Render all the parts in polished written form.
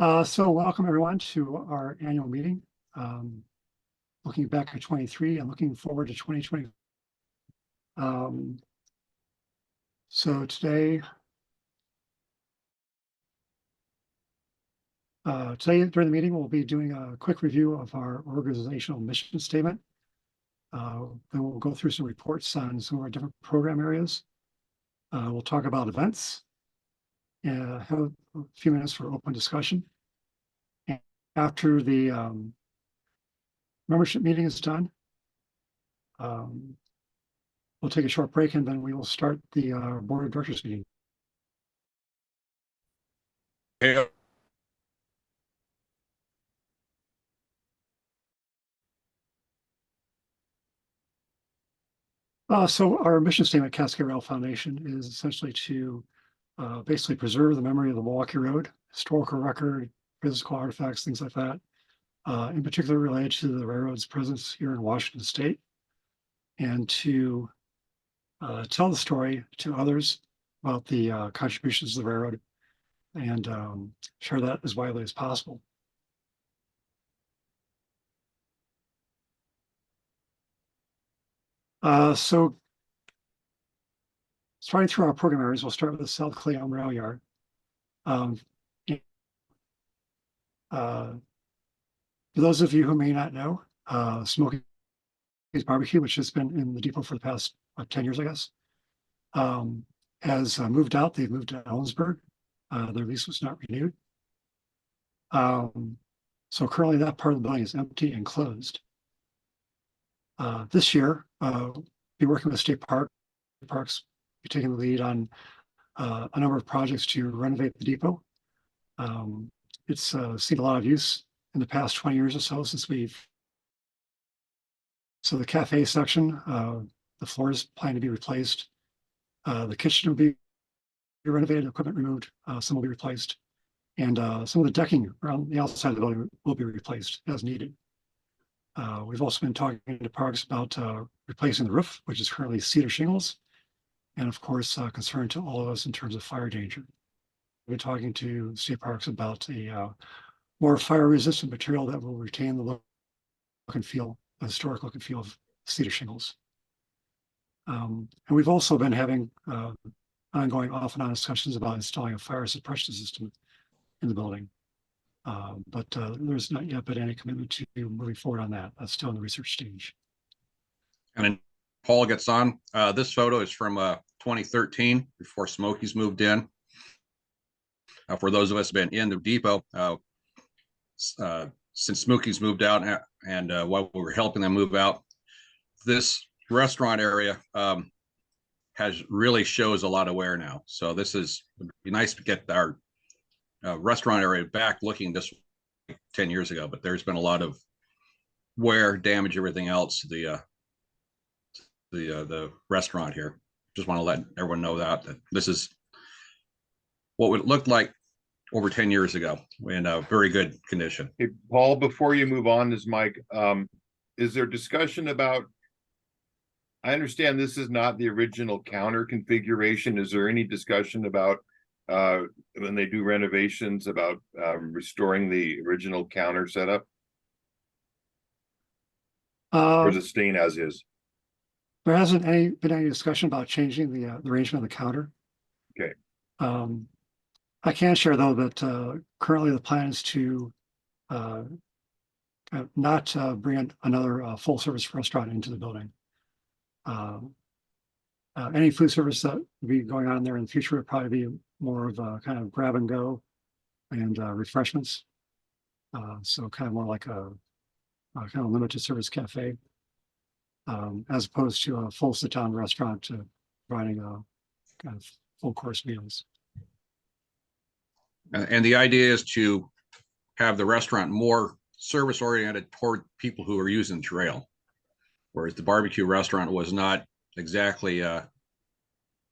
So welcome everyone to our annual meeting. Looking back at 23 and looking forward to 2020. So today during the meeting, we'll be doing a quick review of our organizational mission statement. Then we'll go through some reports on some of our different program areas. We'll talk about events and have a few minutes for open discussion. And after the membership meeting is done, we'll take a short break and then we will start the board of directors meeting. Yeah. So our mission statement at Cascade Rail Foundation is essentially to basically preserve the memory of the Milwaukee Road, historical record, physical artifacts, things like that, in particular related to the railroad's presence here in Washington State, and to tell the story to others about the contributions of the railroad and share that as widely as possible. So starting through our program areas, we'll start with the South Clayton Rail Yard. For those of you who may not know, Smoky's Barbecue, which has been in the depot for the past 10 years, I guess, has moved out. They've moved to Ellensburg. Their lease was not renewed. So currently that part of the building is empty and closed. This year, we'll be working with State Parks, be taking the lead on a number of projects to renovate the depot. It's seen a lot of use in the past 20 years or so since so the cafe section, the floors plan to be replaced. The kitchen will be renovated, equipment removed, some will be replaced. And some of the decking around the outside of the building will be replaced as needed. We've also been talking to Parks about replacing the roof, which is currently cedar shingles. And of course, concern to all of us in terms of fire danger. We've been talking to State Parks about a more fire resistant material that will retain the look and feel, the historic look and feel of cedar shingles. And we've also been having ongoing off and on discussions about installing a fire suppression system in the building. But there's not yet been any commitment to moving forward on that. That's still in the research stage. And then Paul gets on. This photo is from 2013, before Smoky's moved in. For those of us who've been in the depot, since Smoky's moved out and while we were helping them move out, this restaurant area really shows a lot of wear now. So this it'd be nice to get our restaurant area back looking this way 10 years ago, but there's been a lot of wear, damage, everything else. The restaurant here. Just want to let everyone know that this is what it looked like over 10 years ago in a very good condition. Hey, Paul, before you move on, is Mike, is there discussion about, I understand this is not the original counter configuration. Is there any discussion about when they do renovations about restoring the original counter setup? Or is it staying as is? There hasn't been any discussion about changing the arrangement of the counter. Okay. I can share though that currently the plan is to not bring another full service restaurant into the building. Any food service that will be going on there in the future would probably be more of a kind of grab and go and refreshments. So kind of more like a kind of limited service cafe, as opposed to a full sit down restaurant providing kind of full course meals. And the idea is to have the restaurant more service oriented toward people who are using the trail, whereas the barbecue restaurant was not exactly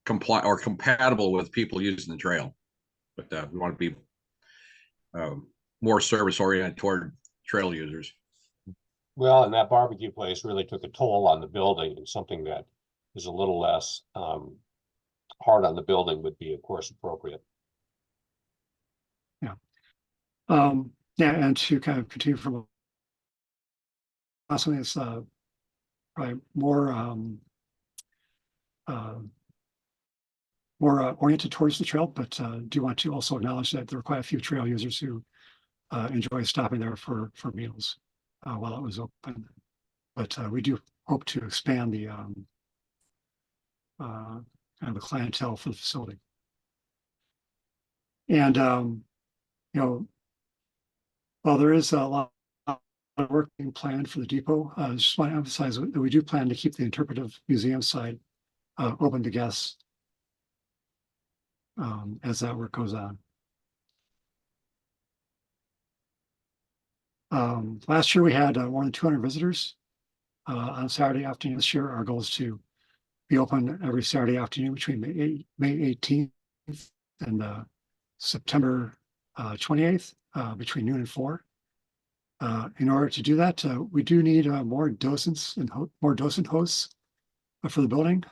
compatible with people using the trail. But we want to be more service oriented toward trail users. Well, and that barbecue place really took a toll on the building, and something that is a little less hard on the building would be, of course, appropriate. Yeah. Yeah, and to kind of continue from something that's probably more oriented towards the trail, but do want to also acknowledge that there are quite a few trail users who enjoy stopping there for meals while it was open. But we do hope to expand the kind of the clientele for the facility. And you know, while there is a lot of work being planned for the depot, I just want to emphasize that we do plan to keep the interpretive museum side open to guests as that work goes on. Last year we had more than 200 visitors on Saturday afternoon. This year our goal is to be open every Saturday afternoon between May 18th and September 28th between noon and 4. In order to do that, we do need more docents and more docent hosts for the building.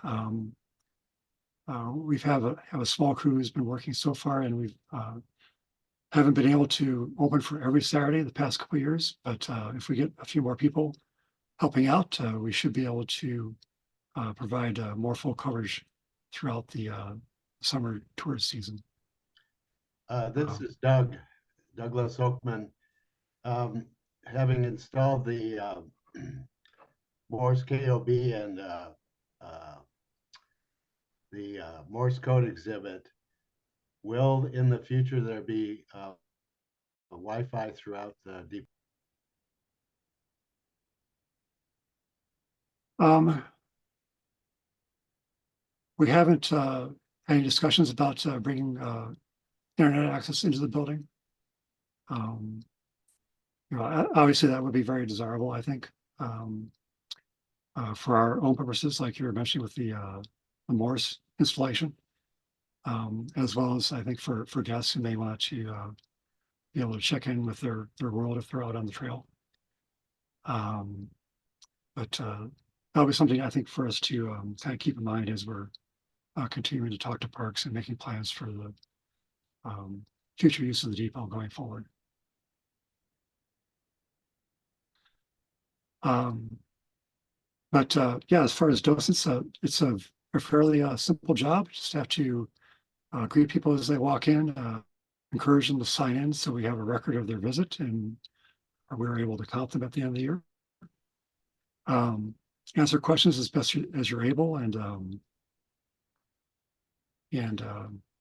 We've have a small crew who's been working so far, and we've haven't been able to open for every Saturday the past couple of years. But if we get a few more people helping out, we should be able to provide more full coverage throughout the summer tourist season. This is Douglas Oakman. Having installed the Morse KOB and the Morse code exhibit, will in the future there be a Wi-Fi throughout the deep? We haven't had any discussions about bringing internet access into the building. Obviously that would be very desirable, I think, for our own purposes, like you were mentioning with the Morse installation, as well as I think for guests who may want to be able to check in with their world if they're out on the trail. But that'll be something I think for us to kind of keep in mind as we're continuing to talk to parks and making plans for the future use of the depot going forward. But yeah, as far as docents, it's a fairly simple job. Just have to greet people as they walk in, encourage them to sign in so we have a record of their visit and we're able to count them at the end of the year. Answer questions as best as you're able, and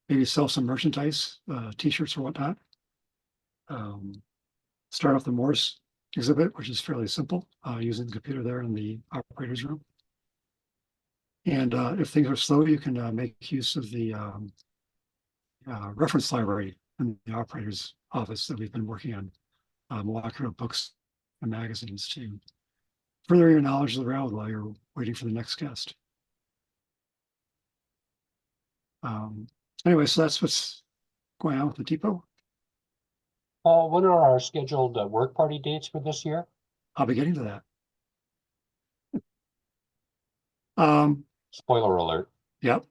maybe sell some merchandise, t-shirts or whatnot. Start off the Morse exhibit, which is fairly simple, using the computer there in the operator's room. And if things are slow, you can make use of the reference library in the operator's office that we've been working on, molecular books and magazines to further your knowledge of the railroad while you're waiting for the next guest. Anyway, so that's what's going on with the depot. Paul, what are our scheduled work party dates for this year? I'll be getting to that. Spoiler alert. Yep.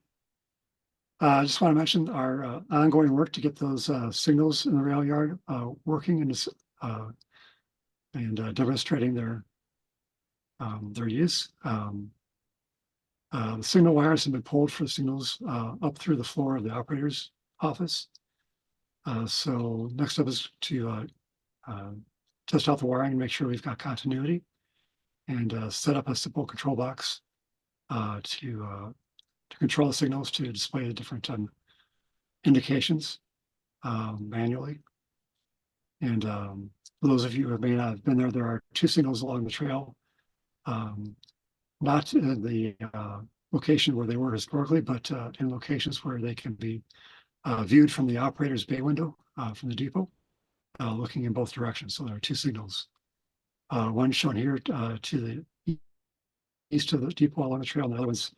I just want to mention our ongoing work to get those signals in the rail yard working and demonstrating their use. The signal wires have been pulled for signals up through the floor of the operator's office. So next up is to test out the wiring and make sure we've got continuity, and set up a simple control box to control the signals to display the different indications manually. And for those of you who may not have been there, there are 2 signals along the trail, not in the location where they were historically, but in locations where they can be viewed from the operator's bay window from the depot, looking in both directions. So there are 2 signals. One shown here to the east of the depot along the trail, and the other one's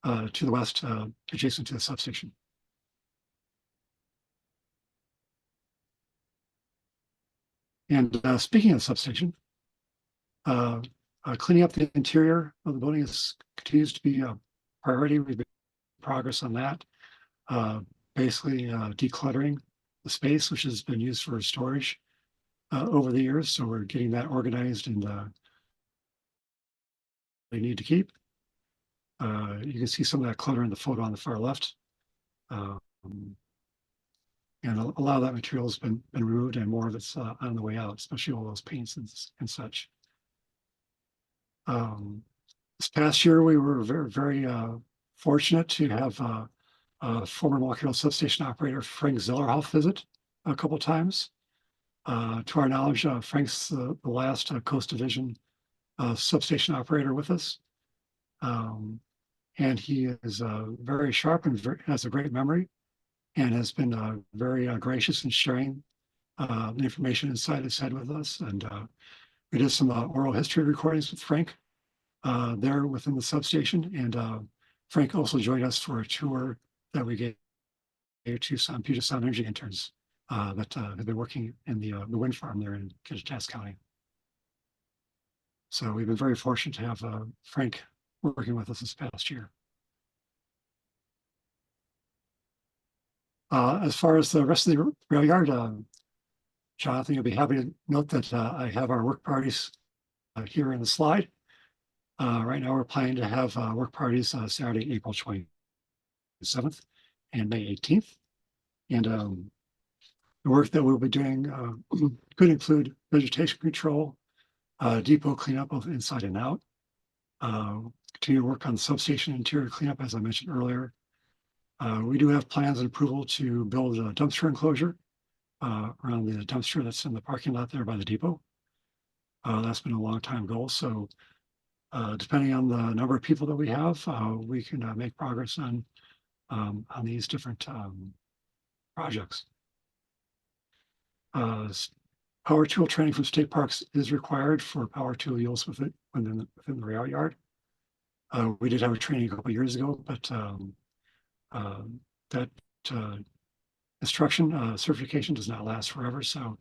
to the west, adjacent to the substation. And speaking of substation, cleaning up the interior of the building continues to be a priority. We've made progress on that. Basically decluttering the space, which has been used for storage over the years, so we're getting that organized and they need to keep. You can see some of that clutter in the photo on the far left. Um, and a lot of that material has been removed, and more of it's on the way out, especially all those paints and such. This past year, we were very fortunate to have former Milwaukee substation operator Frank Zellerhoff visit a couple times. To our knowledge, Frank's the last Coast Division substation operator with us. And he is very sharp and has a great memory, and has been very gracious in sharing the information inside his head with us. And we did some oral history recordings with Frank there within the substation. And Frank also joined us for a tour that we gave to some Puget Sound energy interns that have been working in the wind farm there in Kittitas County. So we've been very fortunate to have Frank working with us this past year. As far as the rest of the rail yard, Jonathan, you'll be happy to note that I have our work parties here in the slide. Right now, we're planning to have work parties Saturday, April 27th and May 18th. And the work that we'll be doing could include vegetation control, depot cleanup both inside and out, continue to work on substation interior cleanup, as I mentioned earlier. We do have plans and approval to build a dumpster enclosure around the dumpster that's in the parking lot there by the depot. That's been a long time goal. So depending on the number of people that we have, we can make progress on these different projects. Power tool training from state parks is required for power tool use within the rail yard. We did have a training a couple years ago, but that instruction certification does not last forever. So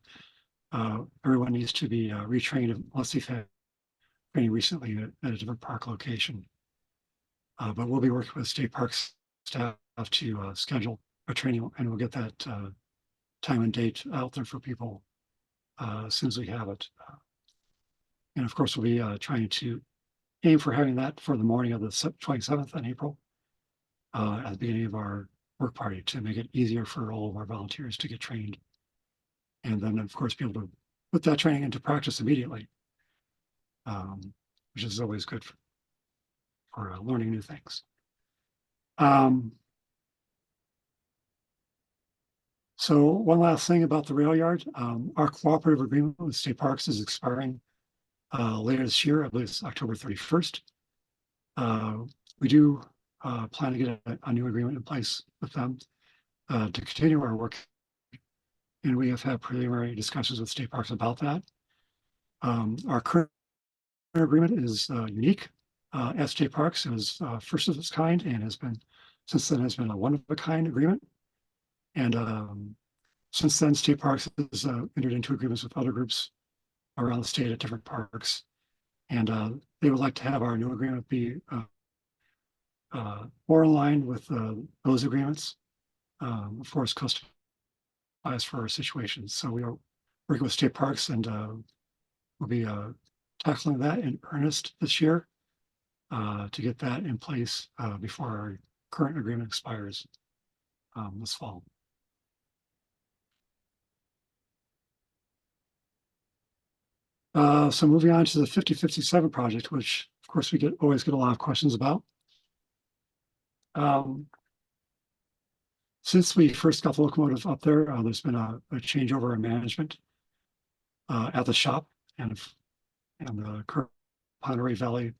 everyone needs to be retrained unless they've had training recently at a different park location. But we'll be working with state parks staff to schedule a training, and we'll get that time and date out there for people as soon as we have it. And of course, we'll be trying to aim for having that for the morning of the 27th in April at the beginning of our work party, to make it easier for all of our volunteers to get trained. And then, of course, be able to put that training into practice immediately, which is always good for learning new things. So one last thing about the rail yard, our cooperative agreement with state parks is expiring later this year. I believe it's October 31st. We do plan to get a new agreement in place with them to continue our work. And we have had preliminary discussions with state parks about that. Our current agreement is unique at state parks. It was first of its kind, and since then has been a one-of-a-kind agreement. And since then, state parks has entered into agreements with other groups around the state at different parks. And they would like to have our new agreement be more in line with those agreements, of course, customized for our situations. So we are working with state parks, and we'll be tackling that in earnest this year to get that in place before our current agreement expires this fall. So moving on to the 5057 project, which of course we always get a lot of questions about. Since we first got the locomotive up there, there's been a changeover in management at the shop and the current Ponderay Valley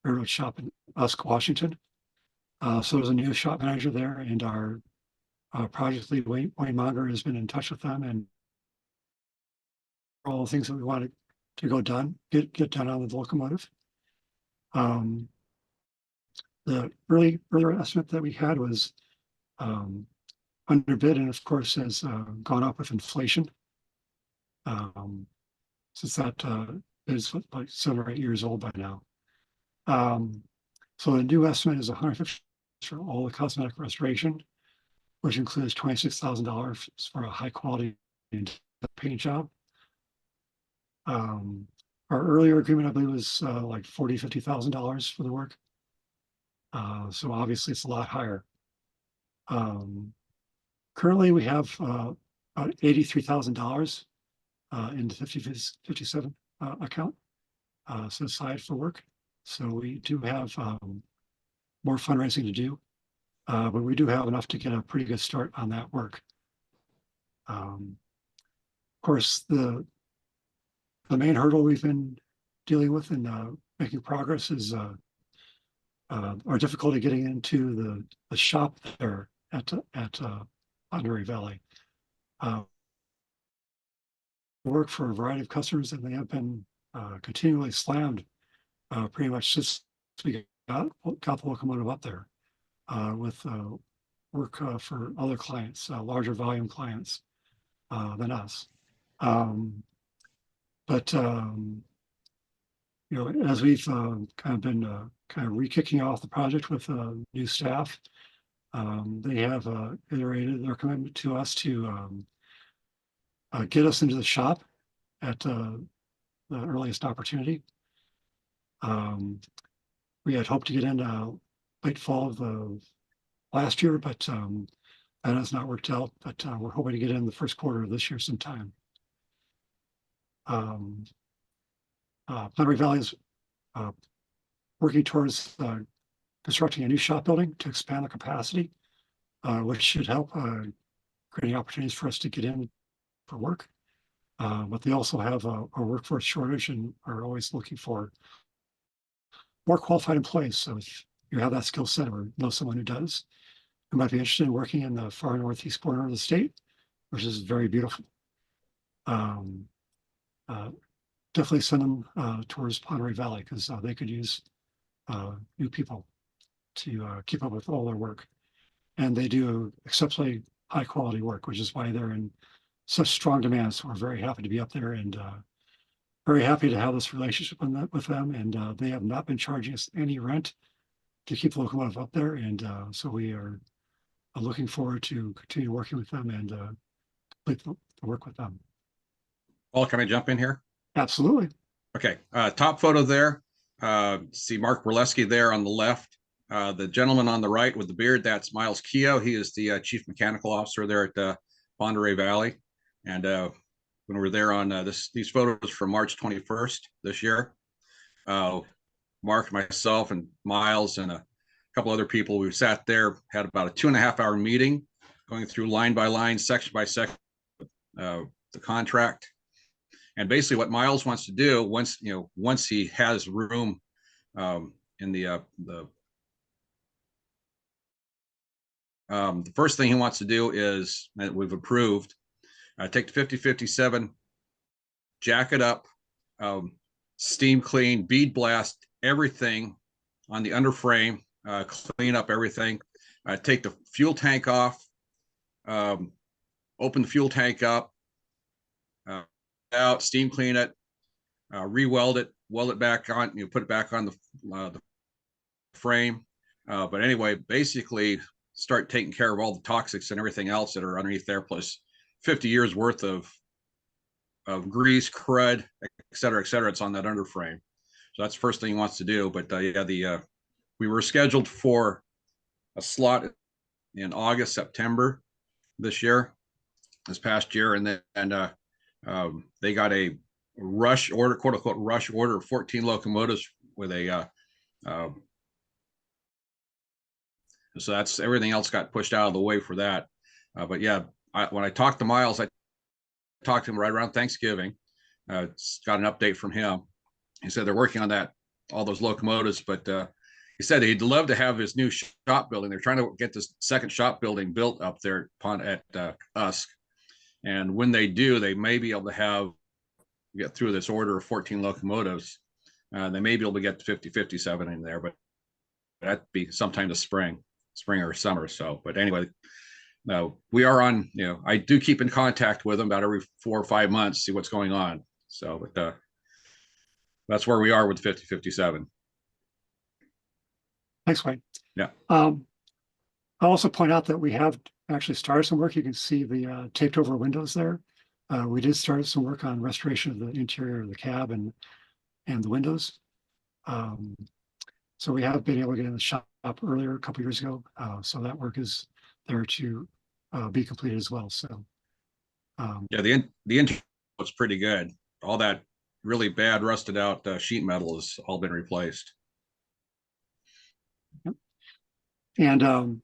Railroad shop in Usk, Washington. So there's a new shop manager there, and our project lead, Wayne Monger, has been in touch with them, and all the things that we wanted to get done on the locomotive. The earlier estimate that we had was underbid, and of course has gone up with inflation. Since that is like 7 or 8 years old by now. So the new estimate is $150 for all the cosmetic restoration, which includes $26,000 for a high quality paint job. Our earlier agreement, I believe, was like $50,000 for the work. So obviously it's a lot higher. Currently, we have about $83,000 in the 5057 account set aside for work. So we do have more fundraising to do, but we do have enough to get a pretty good start on that work. Of course, the main hurdle we've been dealing with and making progress is our difficulty getting into the shop there at Monterey Valley. Work for a variety of customers, and they have been continually slammed pretty much since we got the locomotive up there with work for other clients, larger volume clients than us. But you know, as we've kind of been kind of re-kicking off the project with new staff, they have iterated their commitment to us to get us into the shop at the earliest opportunity. We had hoped to get in late fall of last year, but that has not worked out. But we're hoping to get in the first quarter of this year sometime. Monterey Valley is working towards constructing a new shop building to expand the capacity, which should help creating opportunities for us to get in for work. But they also have a workforce shortage and are always looking for more qualified employees. So if you have that skill set or know someone who does, who might be interested in working in the far northeast corner of the state, which is very beautiful, definitely send them towards Monterey Valley because they could use new people to keep up with all their work. And they do exceptionally high quality work, which is why they're in such strong demand. So we're very happy to be up there and very happy to have this relationship with them. And they have not been charging us any rent to keep the locomotive up there. And so we are looking forward to continue working with them and complete the work with them. Paul, can I jump in here? Absolutely. Okay, top photo there. See Mark Burleski there on the left. The gentleman on the right with the beard, that's Miles Keogh. He is the chief mechanical officer there at Monterey Valley. And when we're there on these photos from March 21st this year, Mark, myself, and Miles, and a couple other people, we sat there, had about a 2.5-hour meeting, going through line by line, section by section, the contract. And basically, what Miles wants to do once he has room in the first thing he wants to do is, that we've approved, take the 5057, jack it up, steam clean, bead blast everything on the underframe, clean up everything, take the fuel tank off, open the fuel tank up, out, steam clean it, re-weld it, weld it back on, put it back on the frame. But anyway, basically start taking care of all the toxics and everything else that are underneath there, plus 50 years worth of grease, crud, et cetera, et cetera. It's on that underframe. So that's the first thing he wants to do. But yeah, we were scheduled for a slot in August, September this past year. And then they got a rush order, quote unquote, rush order of 14 locomotives with a, so that's everything else got pushed out of the way for that. But yeah, when I talked to Miles, I talked to him right around Thanksgiving. Got an update from him. He said they're working on that, all those locomotives, but he said he'd love to have his new shop building. They're trying to get this second shop building built up there at Usk. And when they do, they may be able to get through this order of 14 locomotives. They may be able to get to 5057 in there, but that'd be sometime this spring or summer. So, but anyway, we are on, I do keep in contact with them about every 4 or 5 months, see what's going on. So, but that's where we are with 5057. Thanks, Wayne. Yeah. I'll also point out that we have actually started some work. You can see the taped over windows there. We did start some work on restoration of the interior of the cab and the windows. So we have been able to get in the shop earlier a couple years ago. So that work is there to be completed as well. So Yeah, the interior looks pretty good. All that really bad rusted out sheet metal has all been replaced. and I'll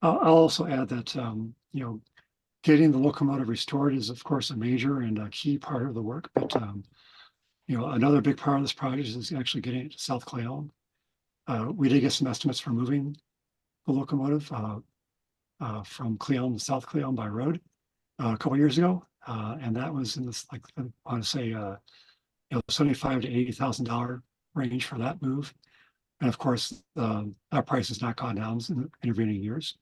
also add that getting the locomotive restored is of course a major and a key part of the work. But another big part of this project is actually getting it to South Clayton. We did get some estimates for moving the locomotive from Cleon to South Cleon by road a couple years ago, and that was in this, like, I want to say $75,000 to $80,000 range for that move. And of course, that price has not gone down in the intervening years.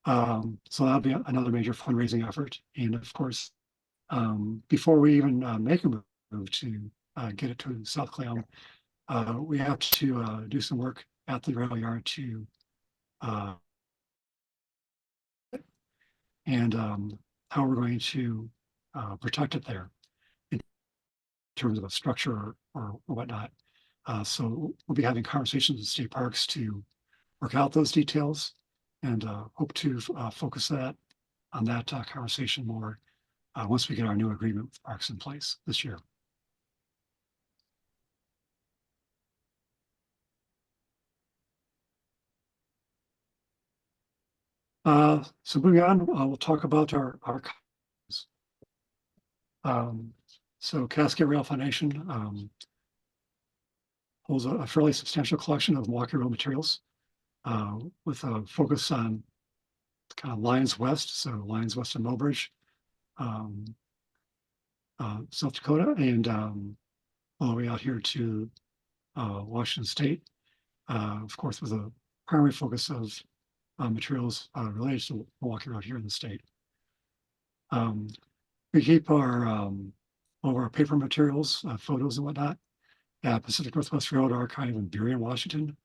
So that'll be another major fundraising effort. And of course, before we even make a move to get it to South Cleon, we have to do some work at the rail yard to and how we're going to protect it there in terms of a structure or whatnot. So we'll be having conversations with state parks to work out those details, and hope to focus on that conversation more once we get our new agreement with parks in place this year. So moving on, we'll talk about our archives. So Cascade Rail Foundation holds a fairly substantial collection of Milwaukee Rail materials with a focus on kind of lines west, so lines west of Mobridge, South Dakota, and all the way out here to Washington State, of course, with a primary focus of materials related to Milwaukee Road here in the state. We keep our all of our paper materials, photos and whatnot, at Pacific Northwest Railroad Archive in Burien, Washington,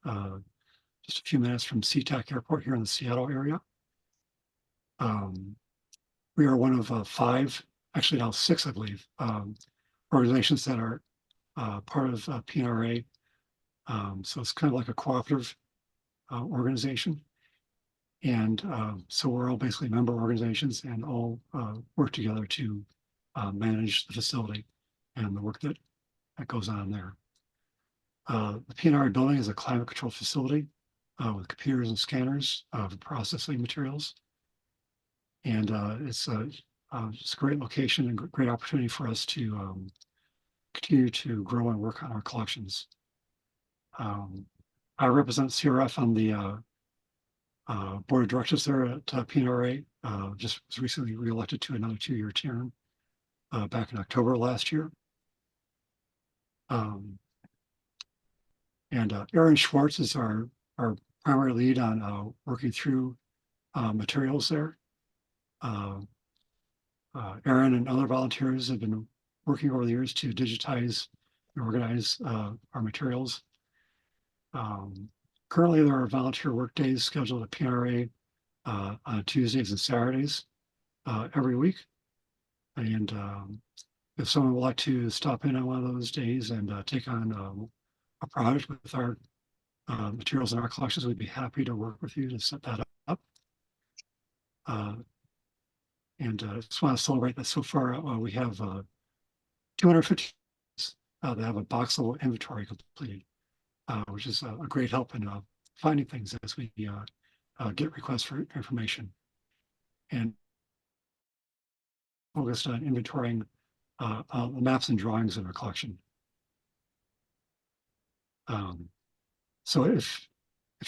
just a few minutes from SeaTac Airport here in the Seattle area. We are one of 5, actually now 6, I believe, organizations that are part of PNRA. So it's kind of like a cooperative organization. And so we're all basically member organizations and all work together to manage the facility and the work that goes on there. The PNRA building is a climate control facility with computers and scanners for processing materials. And it's just a great location and great opportunity for us to continue to grow and work on our collections. I represent CRF on the board of directors there at PNRA. Just was recently reelected to another 2-year term back in October last year. And Aaron Schwartz is our primary lead on working through materials there. Aaron and other volunteers have been working over the years to digitize and organize our materials. Currently, there are volunteer work days scheduled at PNRA on Tuesdays and Saturdays every week. And if someone would like to stop in on one of those days and take on a project with our materials in our collections, we'd be happy to work with you to set that up. And I just want to celebrate that so far we have 250 that have a box level inventory completed, which is a great help in finding things as we get requests for information, and focused on inventorying the maps and drawings in our collection. So if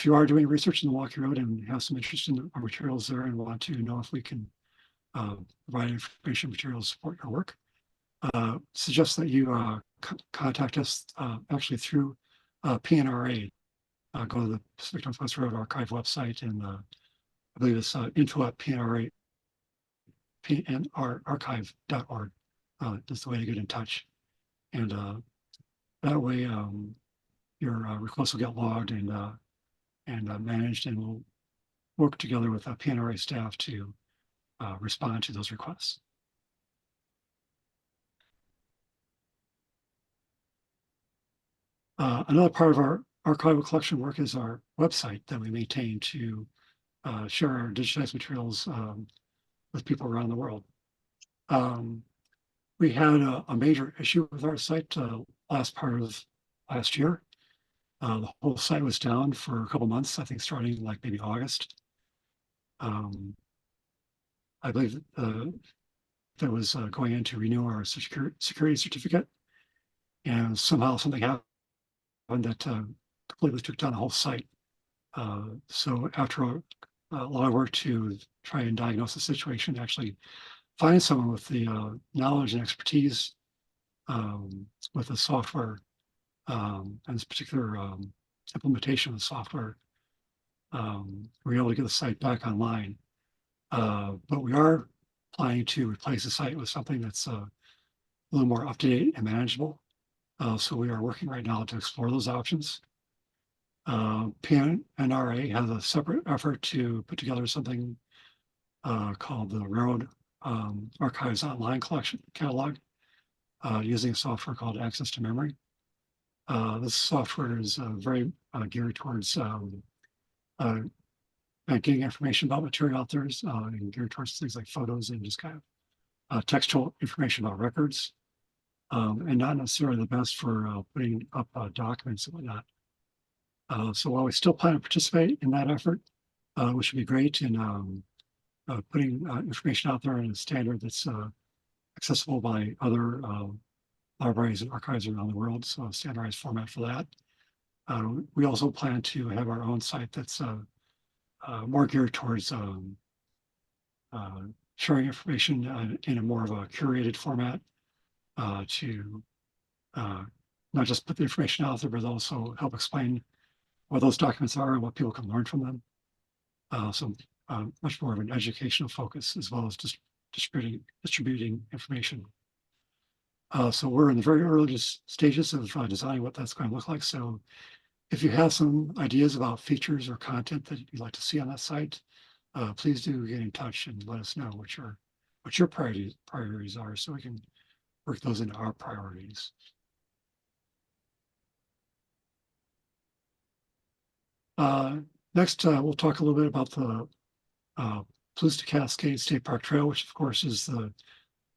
you are doing research in the Milwaukee Road and have some interest in our materials there and want to know if we can provide information materials to support your work, suggest that you contact us actually through PNRA. Go to the Pacific Northwest Road Archive website, and I believe it's info@PNRA, PNRarchive.org is the way to get in touch. And that way your requests will get logged and managed, and we'll work together with PNRA staff to respond to those requests. Another part of our archival collection work is our website that we maintain to share our digitized materials with people around the world. We had a major issue with our site last part of last year. The whole site was down for a couple months, I think starting like maybe August. I believe that was going in to renew our security certificate, and somehow something happened that completely took down the whole site. So after a lot of work to try and diagnose the situation, actually find someone with the knowledge and expertise with the software and this particular implementation of the software, we're able to get the site back online. But we are planning to replace the site with something that's a little more up to date and manageable. So we are working right now to explore those options. PNRA has a separate effort to put together something called the Railroad Archives Online Collection Catalog using a software called Access to Memory. This software is very geared towards getting information about material authors and geared towards things like photos and just kind of textual information about records, and not necessarily the best for putting up documents and whatnot. So while we still plan to participate in that effort, which would be great in putting information out there in a standard that's accessible by other libraries and archives around the world, so a standardized format for that. We also plan to have our own site that's more geared towards sharing information in a more of a curated format to not just put the information out there, but also help explain what those documents are and what people can learn from them. So much more of an educational focus as well as just distributing information. So we're in the very early stages of designing what that's going to look like. So if you have some ideas about features or content that you'd like to see on that site, please do get in touch and let us know what your priorities are, so we can work those into our priorities. Next, we'll talk a little bit about the Palouse to Cascade State Park Trail, which of course is the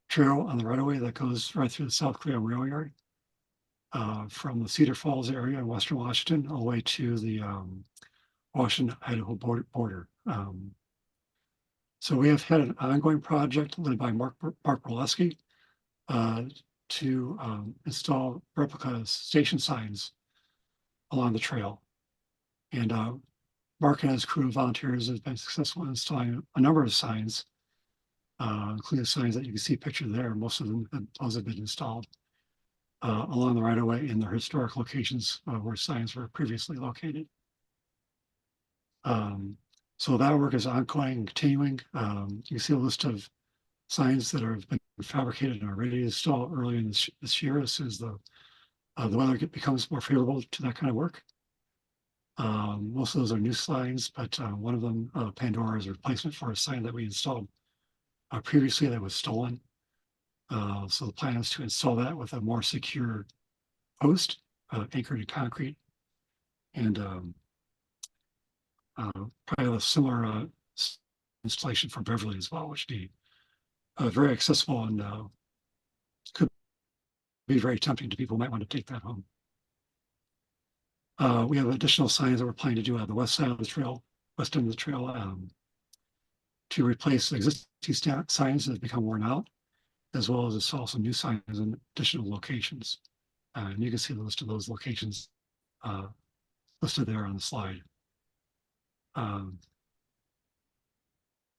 trail on the right-of-way that goes right through the South Cleo Rail Yard from the Cedar Falls area in Western Washington all the way to the Washington-Idaho border. So we have had an ongoing project led by Mark Berleski to install replica station signs along the trail. And Mark and his crew of volunteers have been successful in installing a number of signs, including the signs that you can see pictured there. Most of them, those have been installed along the right-of-way in their historic locations where signs were previously located. So that work is ongoing and continuing. You can see a list of signs that have been fabricated and are ready to install early in this year as soon as the weather becomes more favorable to that kind of work. Most of those are new signs, but one of them, Pandora, is a replacement for a sign that we installed previously that was stolen. So the plan is to install that with a more secure post anchored in concrete, and probably a similar installation for Beverly as well, which would be very accessible and could be very tempting to people who might want to take that home. We have additional signs that we're planning to do on the west side of the trail, west end of the trail, to replace existing signs that have become worn out, as well as install some new signs in additional locations. And you can see the list of those locations listed there on the slide. I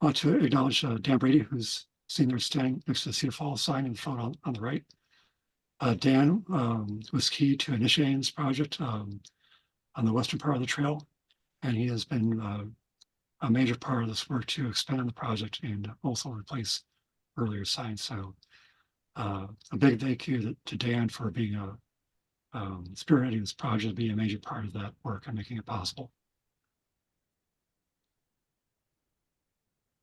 want to acknowledge Dan Brady, who's seen there standing next to the Cedar Falls sign in the photo on the right. Dan was key to initiating this project on the western part of the trail, and he has been a major part of this work to expand the project and also replace earlier signs. So a big thank you to Dan for being spearheading this project, being a major part of that work and making it possible.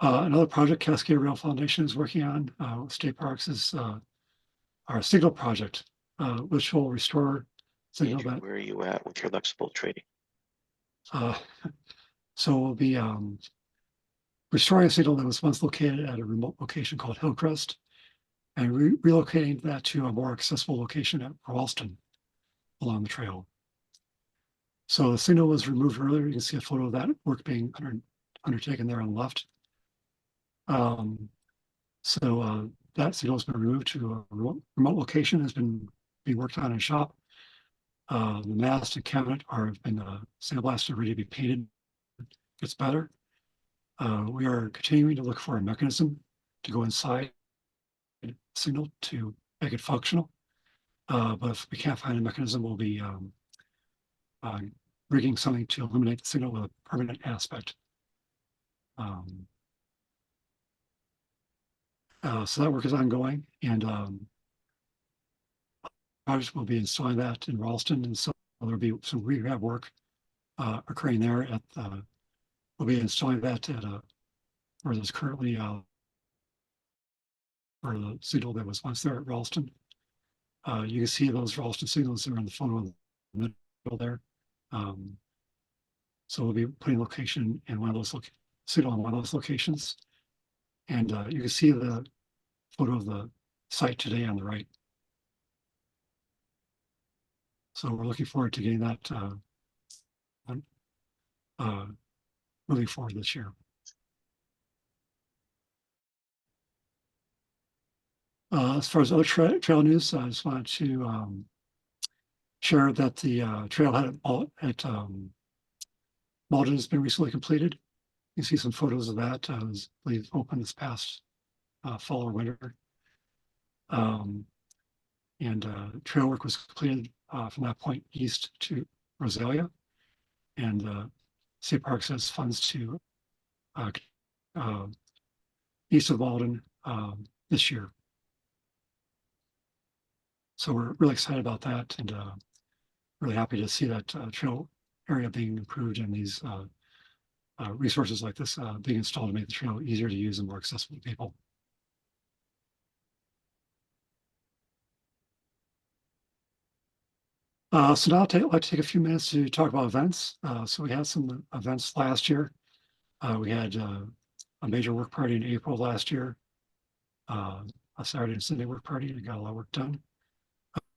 Another project Cascade Rail Foundation is working on with State Parks is our signal project, which will restore signal Andrew, that, where are you at with your Luxable trading? uh, so we'll be, restoring a signal that was once located at a remote location called Hillcrest and relocating that to a more accessible location at Ralston along the trail. So the signal was removed earlier. You can see a photo of that work being undertaken there on the left. So that signal has been removed to a remote location, has been being worked on in shop. The mast and cabinet have been sandblasted, ready to be painted. It's better. We are continuing to look for a mechanism to go inside the signal to make it functional. But if we can't find a mechanism, we'll be rigging something to eliminate the signal with a permanent aspect. So that work is ongoing, and project will be installing that in Ralston, and so there'll be some rehab work occurring there at we'll be installing that at where there's currently where the signal that was once there at Ralston. You can see those Ralston signals that are in the photo in the middle there. So we'll be putting location in one of those signal in one of those locations. And you can see the photo of the site today on the right. So we're looking forward to getting that moving forward this year. As far as other trail news, I just wanted to share that the trailhead at Malden has been recently completed. You see some photos of that. It was, I believe, opened this past fall or winter. Trail work was completed from that point east to Rosalia. And State Parks has funds to east of Malden this year. So we're really excited about that, and really happy to see that trail area being improved and these resources like this being installed to make the trail easier to use and more accessible to people. So now I'd like to take a few minutes to talk about events. So we had some events last year. We had a major work party in April last year, a Saturday and Sunday work party, and got a lot of work done.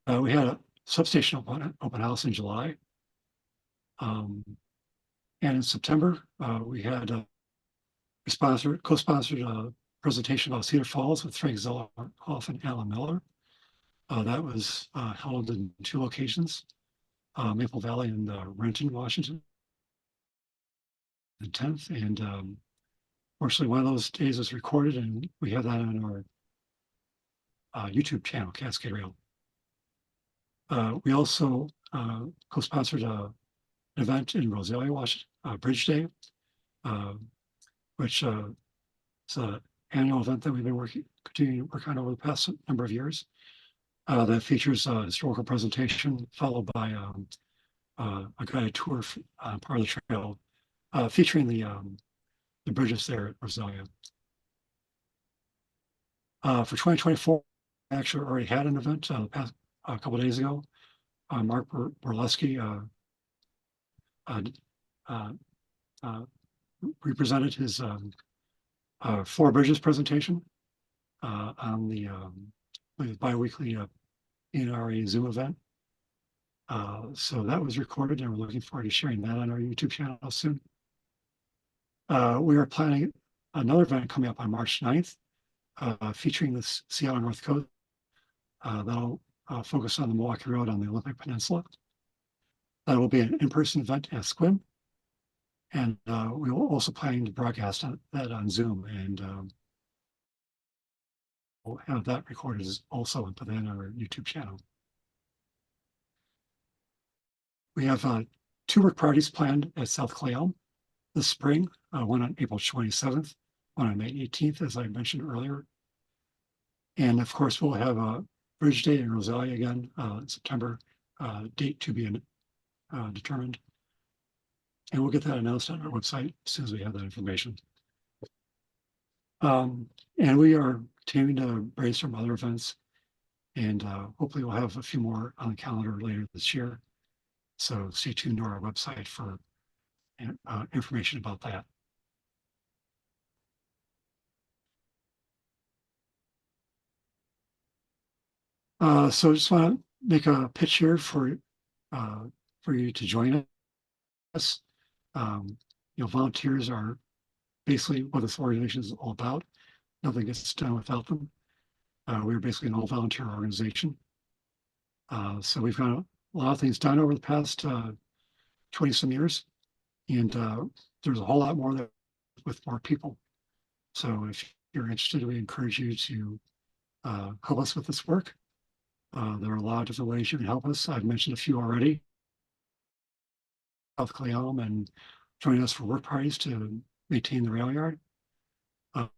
We had a substation open house in July. And in September, we had a co-sponsored presentation about Cedar Falls with Frank Zellerhoff and Alan Miller. That was held in 2 locations, Maple Valley and Renton, Washington, the 10th. And fortunately, one of those days was recorded, and we have that on our YouTube channel, Cascade Rail. We also co-sponsored an event in Rosalia, Washington, Bridge Day, which is an annual event that we've been continuing to work on over the past number of years. That features a historical presentation followed by a guided tour part of the trail, featuring the bridges there at Rosalia. For 2024, I actually already had an event past a couple of days ago. Mark Borleski represented his 4 bridges presentation on the bi-weekly NRA Zoom event. So that was recorded, and we're looking forward to sharing that on our YouTube channel soon. We are planning another event coming up on March 9th, featuring the Seattle North Coast. That'll focus on the Milwaukee Road on the Olympic Peninsula. That will be an in-person event at Squim. And we will also planning to broadcast that on Zoom, and we'll have that recorded also and put that on our YouTube channel. We have 2 work parties planned at South Clay Elm this spring, one on April 27th, one on May 18th, as I mentioned earlier. And of course, we'll have a Bridge Day in Rosalia again in September, date to be determined. And we'll get that announced on our website as soon as we have that information. And we are continuing to brainstorm other events. And hopefully we'll have a few more on the calendar later this year. So stay tuned to our website for information about that. So I just want to make a pitch here for you to join us. Volunteers are basically what this organization is all about. Nothing gets done without them. We're basically an all-volunteer organization. So we've got a lot of things done over the past 20 some years, and there's a whole lot more that with more people. So if you're interested, we encourage you to help us with this work. There are a lot of different ways you can help us. I've mentioned a few already. South Clayholm and join us for work parties to maintain the rail yard. Of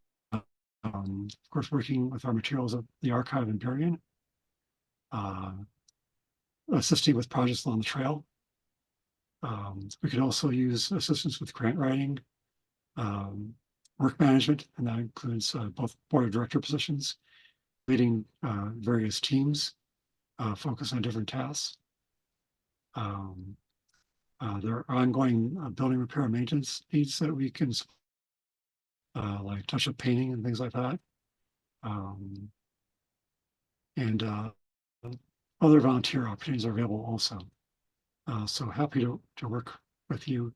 course, working with our materials at the archive in Berrien. Assisting with projects along the trail. We could also use assistance with grant writing, work management, and that includes both board of director positions, leading various teams, focus on different tasks. There are ongoing building repair and maintenance needs that we can, like touch-up painting and things like that. And other volunteer opportunities are available also. So happy to work with you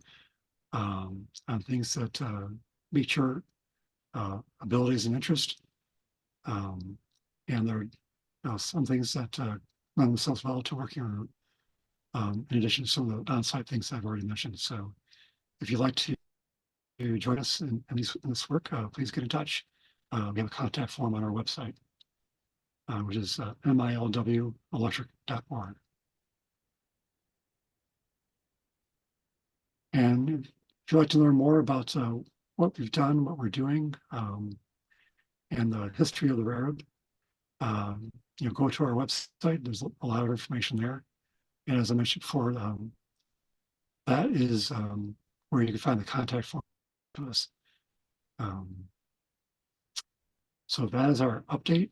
on things that meet your abilities and interest. And there are some things that lend themselves well to working remote, in addition to some of the on-site things I've already mentioned. So if you'd like to join us in this work, please get in touch. We have a contact form on our website, which is milwelectric.org. And if you'd like to learn more about what we've done, what we're doing, and the history of the railroad, go to our website. There's a lot of information there. And as I mentioned before, that is where you can find the contact form to us. So that is our update.